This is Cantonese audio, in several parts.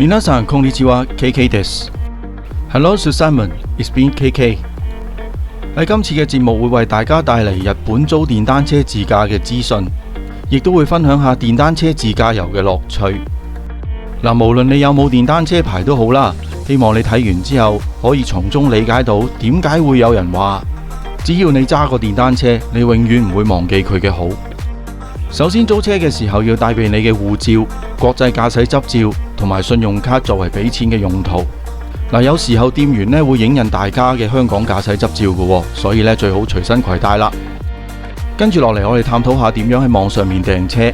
皆さんこんにちは ，KK です。Hello to Simon，it's been KK。喺今次嘅節目會為大家帶嚟日本租電單車自駕嘅資訊，亦都會分享下電單車自駕遊嘅樂趣。無論你有冇電單車牌都好啦，希望你睇完之後可以從中理解到點解會有人話，只要你揸個電單車，你永遠唔會忘記佢嘅好。首先租車嘅時候要帶備你嘅護照、國際駕駛執照同埋信用卡作為俾錢嘅用途。有時候店員會影印大家嘅香港駕駛執照嘅，所以最好隨身攜帶啦。跟住落嚟，我哋探討下點樣喺網上面訂車。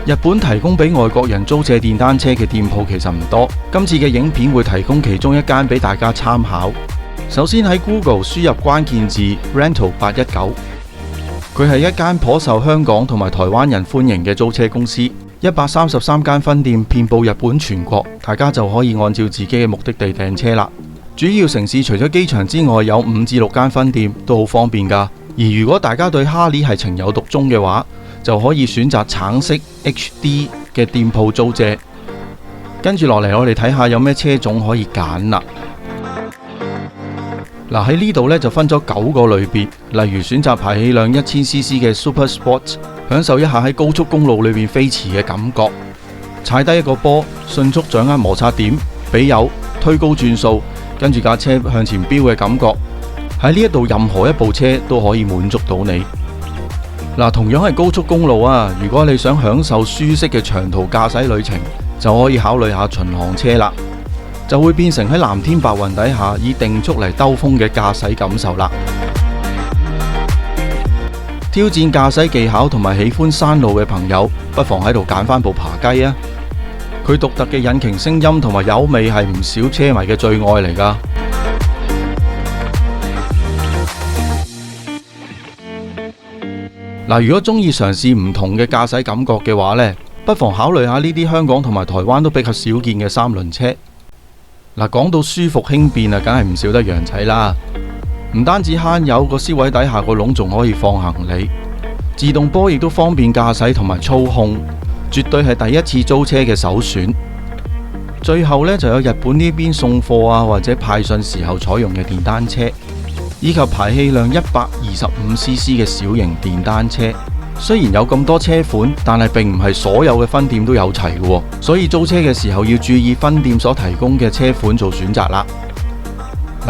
日本提供俾外國人租借電單車嘅店鋪其實唔多，今次嘅影片會提供其中一間俾大家參考。首先喺 Google 輸入關鍵字 Rental819， 佢係一間頗受香港同埋台灣人歡迎嘅租車公司，133間分店遍佈日本全國，大家就可以按照自己嘅目的地訂車啦。主要城市除咗機場之外，有5至6間分店，都好方便㗎。而如果大家對哈利係情有獨鍾嘅話，就可以選擇橙色 HD 嘅店鋪租借。跟住落嚟，我哋睇下有咩車種可以揀啦。喺呢度就分咗9個類別，例如選擇排氣量1000cc 嘅 Super Sport， 享受一下喺高速公路裏面飛馳嘅感覺，踩低一個波，迅速掌握摩擦點，俾油，推高轉數，跟住架車向前飆嘅感覺。喺呢一度任何一部車都可以滿足到你。同樣係高速公路啊，如果你想享受舒適嘅長途駕駛旅程，就可以考慮下巡航車啦，就會變成喺藍天白雲底下以定速嚟兜風嘅駕駛感受啦。挑戰駕駛技巧同埋喜歡山路嘅朋友，不妨喺度揀返部爬雞啊！佢獨特嘅引擎聲音同埋油味係唔少車迷嘅最愛嚟㗎。如果中意嘗試唔同嘅駕駛感覺嘅話呢，不妨考慮下呢啲香港同埋台灣都比較少見嘅三輪車。講到舒服輕便啊，梗係唔少得洋仔啦。唔單止慳油，個銷位底下個籠仲可以放行李，自動波亦都方便駕駛同埋操控，絕對係第一次租車嘅首選。最後呢，就有日本呢邊送貨啊或者派信時候採用嘅電單車，以及排氣量125cc 嘅小型電單車。雖然有咁多車款，但係並唔係所有嘅分店都有齊嘅，所以租車嘅時候要注意分店所提供嘅車款做選擇啦。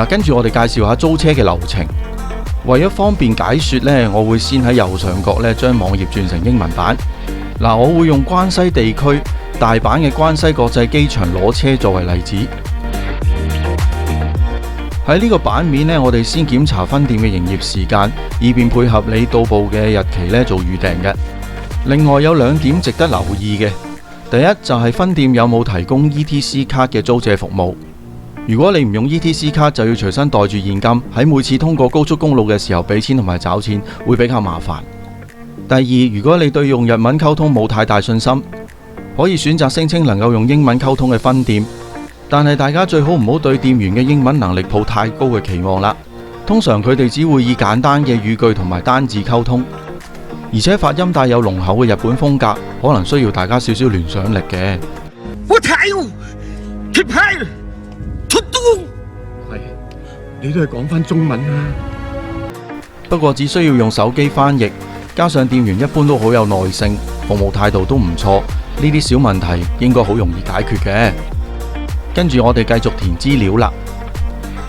跟住我哋介紹下租車嘅流程。為咗方便解說呢，我會先喺右上角將網頁轉成英文版。我會用關西地區大阪嘅關西國際機場攞車作為例子。喺呢個版面呢，我哋先檢查分店嘅營業時間，以便配合你到埗嘅日期做預訂嘅。另外有2點值得留意嘅，第一就係分店有冇提供 ETC 卡嘅租借服務。如果你唔用 ETC 卡，就要隨身袋住現金，喺每次通過高速公路嘅時候俾錢同埋找錢會比較麻煩。第二，如果你對用日文溝通冇太大信心，可以選擇聲稱能夠用英文溝通嘅分店。但係大家最好唔好對店員嘅英文能力抱太高嘅期望啦。通常佢哋只會以簡單嘅語句同埋單字溝通，而且發音帶有濃厚嘅日本風格，可能需要大家少少聯想力嘅。你都係講返中文啊。不過只需要用手機翻譯，加上店員一般都好有耐性，服務態度都唔錯，呢啲小問題應該好容易解決嘅。跟住我哋繼續填資料啦。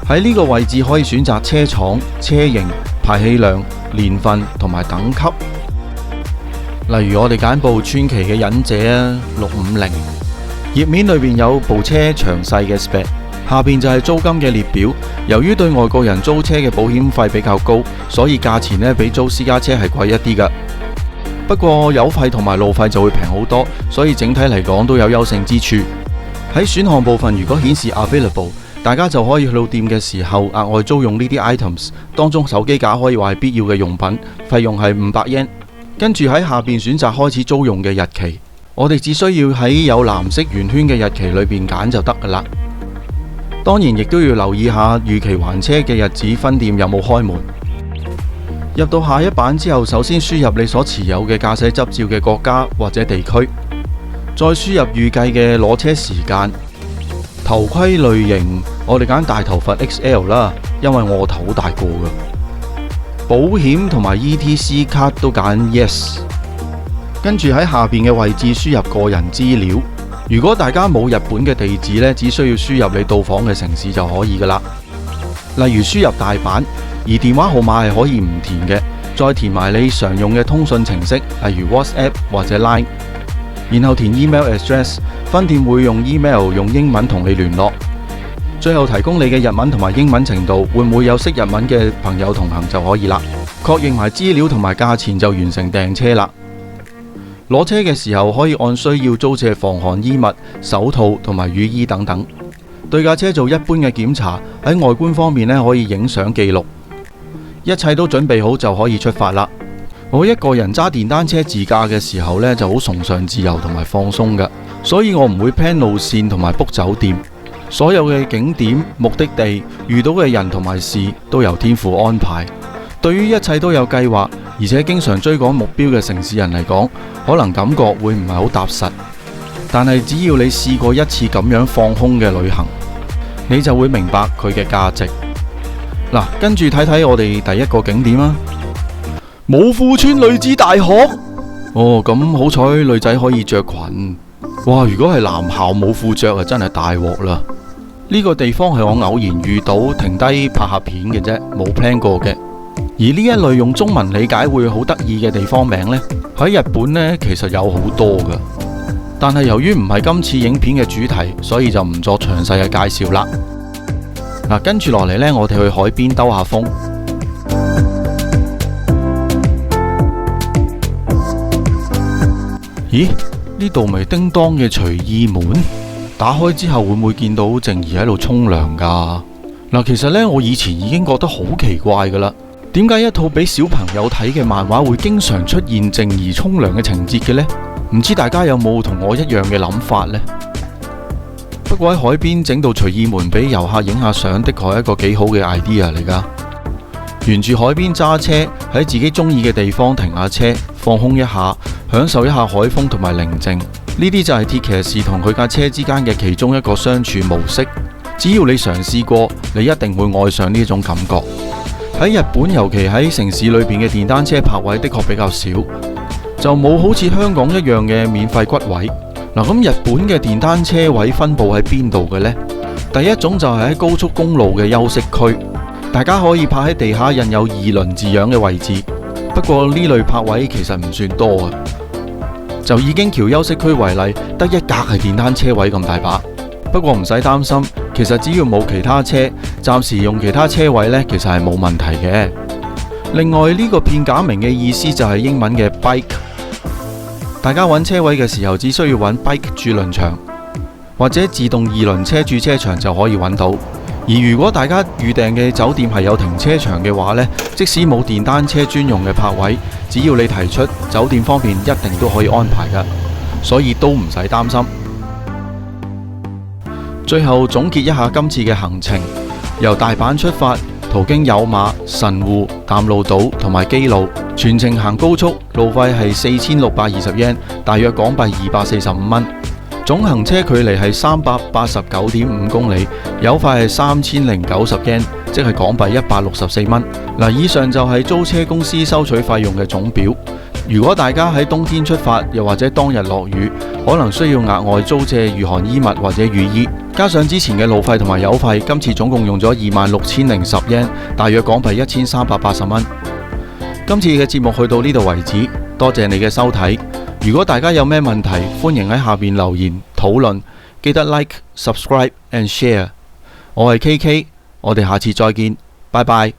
喺呢個位置可以選擇車廠、車型、排氣量、年份同埋等級。例如我哋揀部川崎嘅忍者650，頁面裏面有部車詳細嘅 spec， 下邊就係租金嘅列表。由於對外國人租車嘅保險費比較高，所以價錢比租私家車係貴一啲㗎。不過油費同埋路費就會平好多，所以整體嚟講都有優勝之處。喺選項部分，如果顯示 available， 大家就可以去到店嘅時候額外租用呢啲 items， 當中手機架可以話係必要嘅用品，費用係500 yen。跟住喺下邊選擇開始租用嘅日期，我哋只需要喺有藍色圓圈嘅日期裏邊揀就得㗎啦。當然亦都要留意下預期還車嘅日子，分店有冇開門。入到下一版之後，首先輸入你所持有嘅駕駛執照嘅國家或者地區，再輸入預計嘅攞車時間，頭盔類型，我哋揀大頭佛 XL 啦，因為我個頭好大個噶。保險同埋 ETC 卡都揀 Yes。跟住喺下邊嘅位置輸入個人資料。如果大家冇日本嘅地址呢，只需要輸入你到訪嘅城市就可以噶啦。例如輸入大阪，而電話號碼係可以唔填嘅，再填埋你常用嘅通訊程式，例如 WhatsApp 或者 Line， 然後填 email address， 分店會用 email 用英文同你聯絡。最後提供你嘅日文同埋英文程度，會唔會有識日文嘅朋友同行就可以啦。確認埋資料同埋價錢就完成訂車啦。攞車嘅時候可以按需要租借防寒衣物、手套同埋雨衣等等，對架車做一般嘅檢查。喺外觀方面呢，可以影相記錄。一切都準備好就可以出發啦。我一個人揸電單車自駕嘅時候呢，就好崇尚自由同埋放鬆㗎，所以我唔會 plan 路線同埋 book 酒店。所有嘅景點、目的地、遇到嘅人同埋事都由天父安排。對於一切都有計劃，而且經常追趕目標嘅城市人嚟講，可能感覺會唔係好踏實。但係只要你試過一次咁樣放空嘅旅行，你就會明白佢嘅價值。嗱，跟住睇睇我哋第一個景點啊，武庫村女子大學。哦，咁好彩女仔可以着裙。哇，如果係男校冇褲着啊，真係大鑊啦！呢個地方係我偶然遇到，停低拍下片嘅啫，冇 plan 過嘅。而呢一類用中文理解會好得意嘅地方名呢，喺日本呢其實有好多噶，但係由於唔係今次影片嘅主題，所以就唔作詳細嘅介紹啦。嗱，跟住落嚟呢，我哋去海邊兜下風。咦？呢度咪叮當嘅隨意門？打開之後會唔會見到靜怡喺度沖涼噶？嗱，其實呢，我以前已經覺得好奇怪噶啦。點解一套俾小朋友睇嘅漫畫會經常出現靜怡沖涼嘅情節嘅呢？唔知大家有冇同我一樣嘅諗法呢？不過喺海邊整到隨意門俾遊客影下相，的確係一個幾好嘅 idea 嚟噶。沿住海邊揸車，喺自己中意嘅地方停下車，放空一下，享受一下海風同埋寧靜。呢啲就係鐵騎士同佢架車之間嘅其中一個相處模式。只要你嘗試過，你一定會愛上呢種感覺。喺日本，尤其喺城市裏邊嘅電單車泊位的確比較少，就冇好似香港一樣嘅免費骨位。嗱，咁日本嘅電單車位分佈喺邊度嘅呢？第一種就係喺高速公路嘅休息區，大家可以泊喺地下印有2輪字樣嘅位置。不過呢類泊位其實唔算多啊。就以京橋休息區為例，得一格係電單車位咁大把。不過唔使擔心，其實只要冇其他車，暫時用其他車位呢，其實係冇問題嘅。另外呢個片假名嘅意思就係英文嘅 bike， 大家揾車位嘅時候只需要揾 bike 駐輪場或者自動2輪車駐車場就可以揾到。而如果大家預訂嘅酒店係有停車場嘅話呢，即使冇電單車專用嘅泊位，只要你提出，酒店方面一定都可以安排㗎，所以都唔使擔心。最後總結一下今次嘅行程，由大阪出發，途經有馬、神戶、淡路島同埋基路，全程行高速，路費係4620 yen， 大約港幣245蚊。總行車距離係389.5公里，油費係3090 yen， 即係港幣164蚊。嗱，以上就係租車公司收取費用嘅總表。如果大家喺冬天出發，又或者當日落雨，可能需要額外租借御寒衣物或者雨衣，加上之前嘅路費同埋油費，今次總共用咗26,010 yen， 大約港幣1380蚊。今次嘅節目去到呢度為止，多謝你嘅收睇。如果大家有咩問題，歡迎喺下面留言討論，記得 like、subscribe and share。我係 KK，我哋下次再見，拜拜。